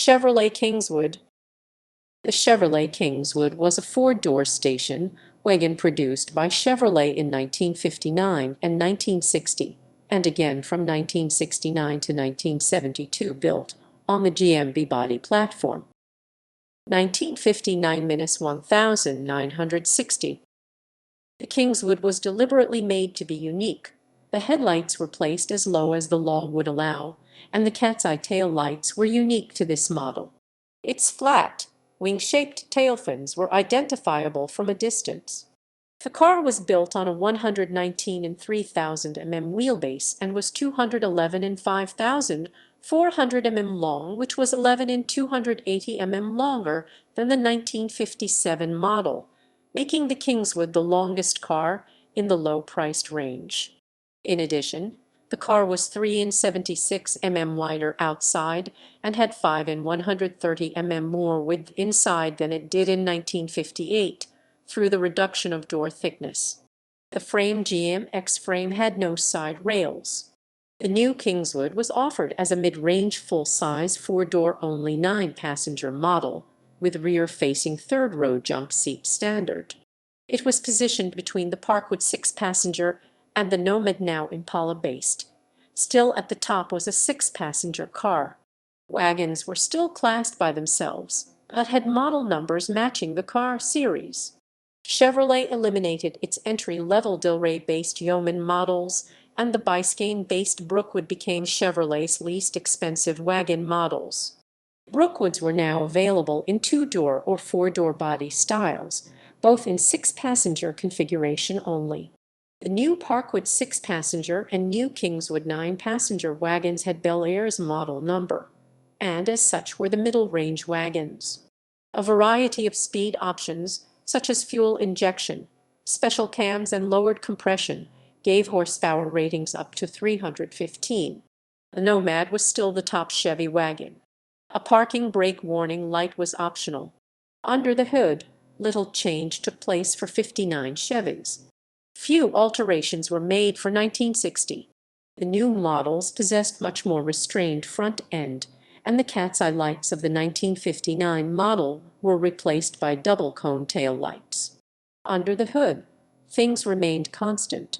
Chevrolet Kingswood. The Chevrolet Kingswood was a four-door station wagon produced by Chevrolet in 1959 and 1960, and again from 1969 to 1972, built on the GMB body platform. 1959–1960. The Kingswood was deliberately made to be unique. The headlights were placed as low as the law would allow, and the cat's eye tail lights were unique to this model. Its flat, wing-shaped tail fins were identifiable from a distance. The car was built on a 119 3,000 mm wheelbase and was 211 5,400 mm long, which was 11 280 mm longer than the 1957 model, making the Kingswood the longest car in the low-priced range. In addition, the car was 3 76 mm wider outside and had 5 130 mm more width inside than it did in 1958 through the reduction of door thickness. The frame GMX frame had no side rails. The new Kingswood was offered as a mid-range full-size four-door only 9-passenger model with rear-facing third-row jump seat standard. It was positioned between the Parkwood 6-passenger and the Nomad, now Impala-based. Still at the top was a 6-passenger car. Wagons were still classed by themselves, but had model numbers matching the car series. Chevrolet eliminated its entry-level Delray-based Yeoman models, and the Biscayne-based Brookwood became Chevrolet's least expensive wagon models. Brookwoods were now available in two-door or four-door body styles, both in 6-passenger configuration only. The new Parkwood 6-passenger and new Kingswood 9-passenger wagons had Bel Air's model number, and as such were the middle-range wagons. A variety of speed options, such as fuel injection, special cams, and lowered compression, gave horsepower ratings up to 315. The Nomad was still the top Chevy wagon. A parking brake warning light was optional. Under the hood, little change took place for 59 Chevys. Few alterations were made for 1960. The new models possessed much more restrained front end, and the cat's eye lights of the 1959 model were replaced by double-cone tail lights. Under the hood, things remained constant.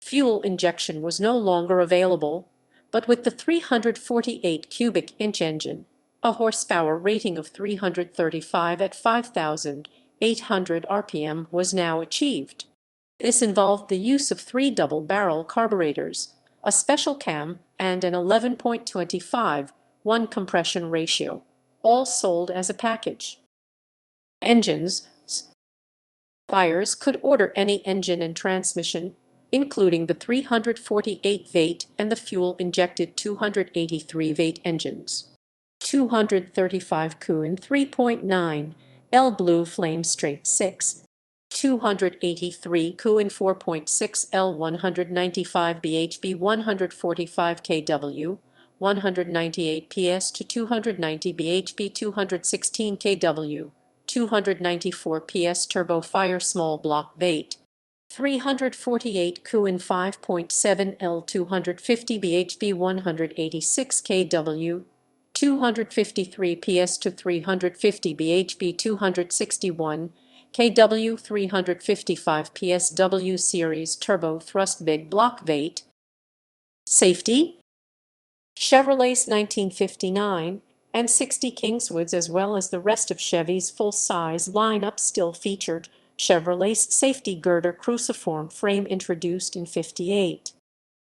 Fuel injection was no longer available, but with the 348 cubic inch engine, a horsepower rating of 335 at 5,800 RPM was now achieved. This involved the use of 3 double-barrel carburetors, a special cam, and an 11.25:1 compression ratio, all sold as a package. Engines. Buyers could order any engine and transmission, including the 348 Vate and the fuel-injected 283 Vate engines. 235 Kuhn 3.9 L Blue Flame Straight 6, 283 Kuhn 4.6 L 195 bhp 145 kW, 198 PS to 290 bhp 216 kW, 294 PS turbo fire small block Vate, 348 Kuhn 5.7 L 250 bhp 186 kW, 253 PS to 350 bhp 261 kW, 355 PS W Series turbo thrust big block Vate. Safety. Chevrolet's 1959 and 60 Kingswoods, as well as the rest of Chevy's full-size lineup, still featured Chevrolet's safety girder cruciform frame introduced in '58.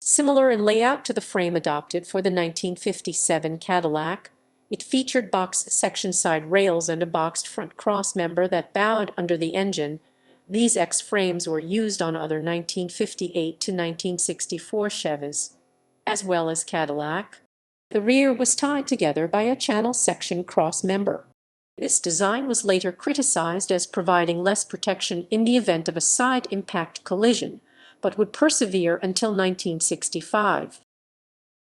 Similar in layout to the frame adopted for the 1957 Cadillac, it featured boxed section side rails and a boxed front crossmember that bowed under the engine. These X-frames were used on other 1958 to 1964 Chevys, as well as Cadillac. The rear was tied together by a channel section crossmember. This design was later criticized as providing less protection in the event of a side impact collision, but would persevere until 1965.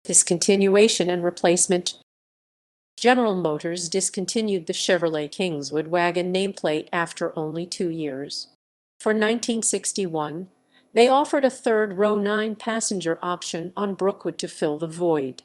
Discontinuation and replacement. General Motors discontinued the Chevrolet Kingswood wagon nameplate after only 2 years. For 1961, they offered a third-row 9-passenger option on Brookwood to fill the void.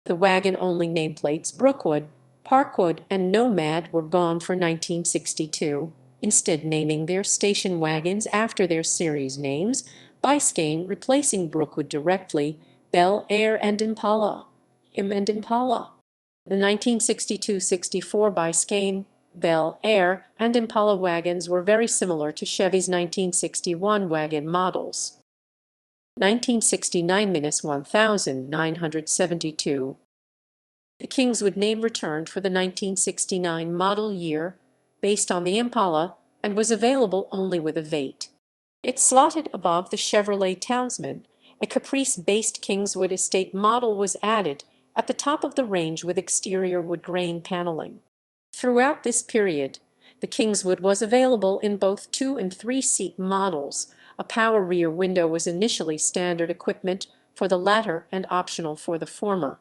The wagon-only nameplates Brookwood Parkwood and Nomad were gone for 1962, instead naming their station wagons after their series names, Biscayne replacing Brookwood directly, Bel Air and Impala. The 1962-64 Biscayne, Bel Air, and Impala wagons were very similar to Chevy's 1961 wagon models. 1969-1972. The Kingswood name returned for the 1969 model year, based on the Impala, and was available only with a V8. It slotted above the Chevrolet Townsman. A Caprice-based Kingswood estate model was added at the top of the range with exterior wood grain paneling. Throughout this period, the Kingswood was available in both 2- and 3-seat models. A power rear window was initially standard equipment for the latter and optional for the former.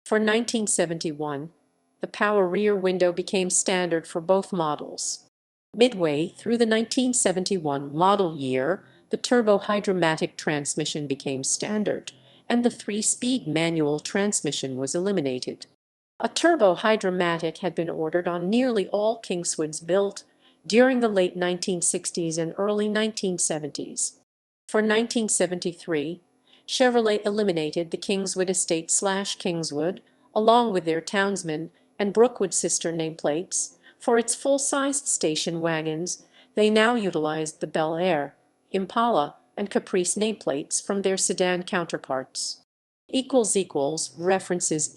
For 1971, the power rear window became standard for both models. Midway through the 1971 model year, the turbo-hydromatic transmission became standard, and the 3-speed manual transmission was eliminated. A turbo-hydromatic had been ordered on nearly all Kingswoods built during the late 1960s and early 1970s. For 1973, Chevrolet eliminated the Kingswood Estate/Kingswood, along with their Townsman and Brookwood sister nameplates. For its full-sized station wagons, they now utilized the Bel Air, Impala, and Caprice nameplates from their sedan counterparts. References